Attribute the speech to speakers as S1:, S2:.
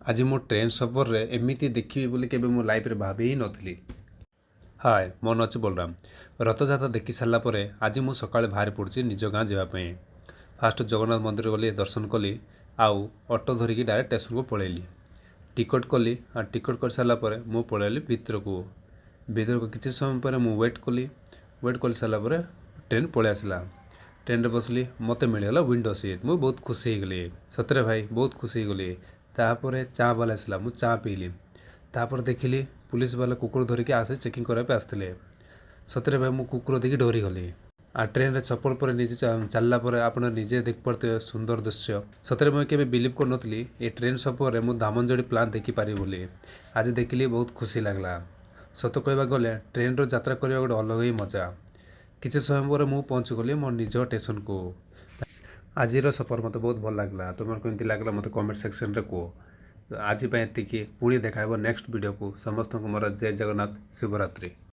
S1: आज मो ट्रेन सफर रे एमिति देखिबी बोली केबे मो लाइफ रे भाबी ही नथिली। हाय मोन अछि बलराम। रथयात्रा देखि सारा परे आज मु सकाळे बाहर पड़छि निज गाँ जावा पई। फास्ट जगन्नाथ मंदिर गली दर्शन कली आउ ऑटो धरिकी डायरेक्ट स्टेशन को पळेली। टिकट कली आ टिकट कर सारा परे मु पळेली भीतर को किछि समय परे मु वेट कली सारा परे ट्रेन पळे आसिला। ट्रेन रे बसली मते मिलगला विंडो सीट। मु बहुत खुशी गली सतरे भाई बहुत खुशी गली। तापरे चा वाला आसिला मु चा पीली। तापर देखिली पुलिस वाला कुकुर धरिकी आसे चेकिंग करबा पे आस्थिले। सतरे भाई मु कुकुर देखि डरी गली। आ ट्रेन रे चप्पल पर निजे चलला पर आपण निजे देख पड़ते सुंदर दृश्य। सतरे मैं केबे बिलीव कर नथली ए ट्रेन सफर रे मु दामनजोड़ी प्लान देखि पारि बोली। आज देखिली बहुत खुशी लागला। सत कहबा गले ट्रेन रो यात्रा करबा गोटे अलग ही मजा। किछि समय पर मु पहुंच गली मोर निज स्टेशन को। आज सफर मत बहुत भल लागला। तुमर केमती लागला मत कमेंट सेक्शन रे कहो। आज एतिकी पुणी देखा नेक्स्ट वीडियो को। समस्त को मोर जय जगन्नाथ शुभरात्रि।